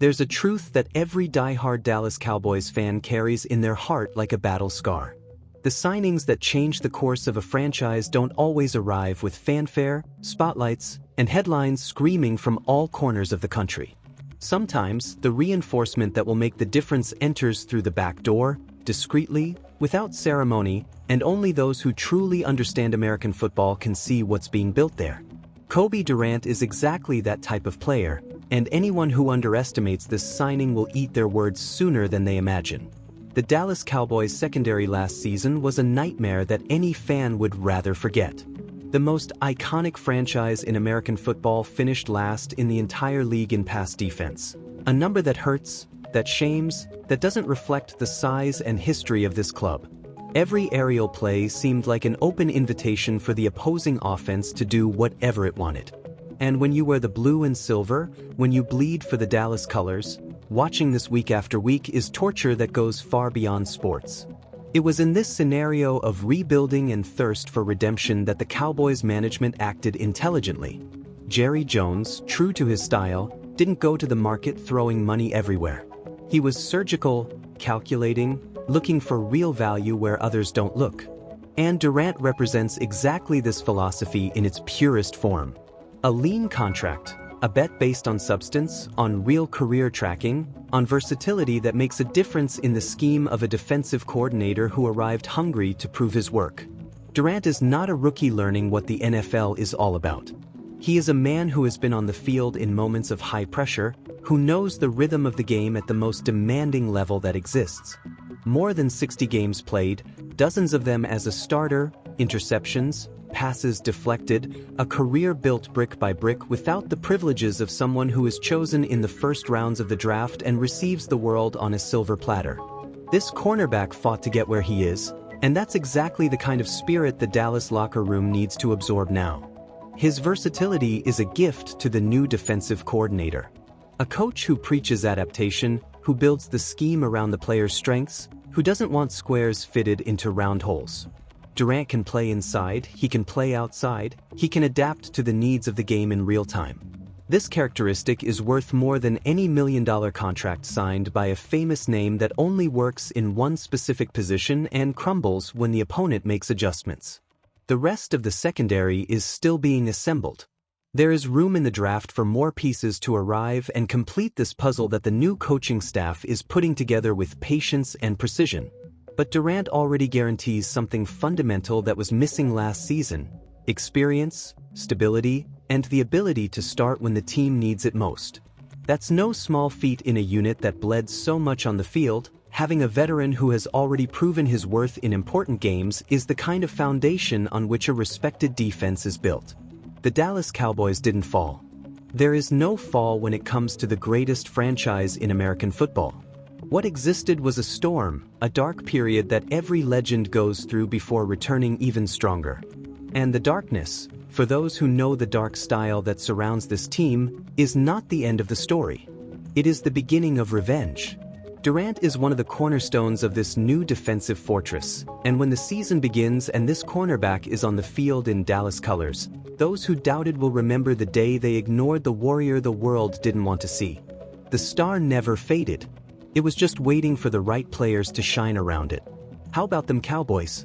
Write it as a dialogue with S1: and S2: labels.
S1: There's a truth that every die-hard Dallas Cowboys fan carries in their heart like a battle scar. The signings that change the course of a franchise don't always arrive with fanfare, spotlights, and headlines screaming from all corners of the country. Sometimes, the reinforcement that will make the difference enters through the back door, discreetly, without ceremony, and only those who truly understand American football can see what's being built there. Cobie Durant is exactly that type of player, and anyone who underestimates this signing will eat their words sooner than they imagine. The Dallas Cowboys secondary last season was a nightmare that any fan would rather forget. The most iconic franchise in American football finished last in the entire league in pass defense. A number that hurts, that shames, that doesn't reflect the size and history of this club. Every aerial play seemed like an open invitation for the opposing offense to do whatever it wanted. And when you wear the blue and silver, when you bleed for the Dallas colors, watching this week after week is torture that goes far beyond sports. It was in this scenario of rebuilding and thirst for redemption that the Cowboys management acted intelligently. Jerry Jones, true to his style, didn't go to the market throwing money everywhere. He was surgical, calculating, looking for real value where others don't look. And Durant represents exactly this philosophy in its purest form. A lean contract, a bet based on substance, on real career tracking, on versatility that makes a difference in the scheme of a defensive coordinator who arrived hungry to prove his work. Durant is not a rookie learning what the NFL is all about. He is a man who has been on the field in moments of high pressure, who knows the rhythm of the game at the most demanding level that exists. More than 60 games played, dozens of them as a starter, interceptions, passes deflected, a career built brick by brick without the privileges of someone who is chosen in the first rounds of the draft and receives the world on a silver platter. This cornerback fought to get where he is, and that's exactly the kind of spirit the Dallas locker room needs to absorb now. His versatility is a gift to the new defensive coordinator. A coach who preaches adaptation, who builds the scheme around the player's strengths, who doesn't want squares fitted into round holes. Durant can play inside, he can play outside, he can adapt to the needs of the game in real time. This characteristic is worth more than any million-dollar contract signed by a famous name that only works in one specific position and crumbles when the opponent makes adjustments. The rest of the secondary is still being assembled. There is room in the draft for more pieces to arrive and complete this puzzle that the new coaching staff is putting together with patience and precision. But Durant already guarantees something fundamental that was missing last season: experience, stability, and the ability to start when the team needs it most. That's no small feat in a unit that bled so much on the field. Having a veteran who has already proven his worth in important games is the kind of foundation on which a respected defense is built. The Dallas Cowboys didn't fall. There is no fall when it comes to the greatest franchise in American football. What existed was a storm, a dark period that every legend goes through before returning even stronger. And the darkness, for those who know the dark style that surrounds this team, is not the end of the story. It is the beginning of revenge. Durant is one of the cornerstones of this new defensive fortress, and when the season begins and this cornerback is on the field in Dallas colors, those who doubted will remember the day they ignored the warrior the world didn't want to see. The star never faded. It was just waiting for the right players to shine around it. How about them Cowboys?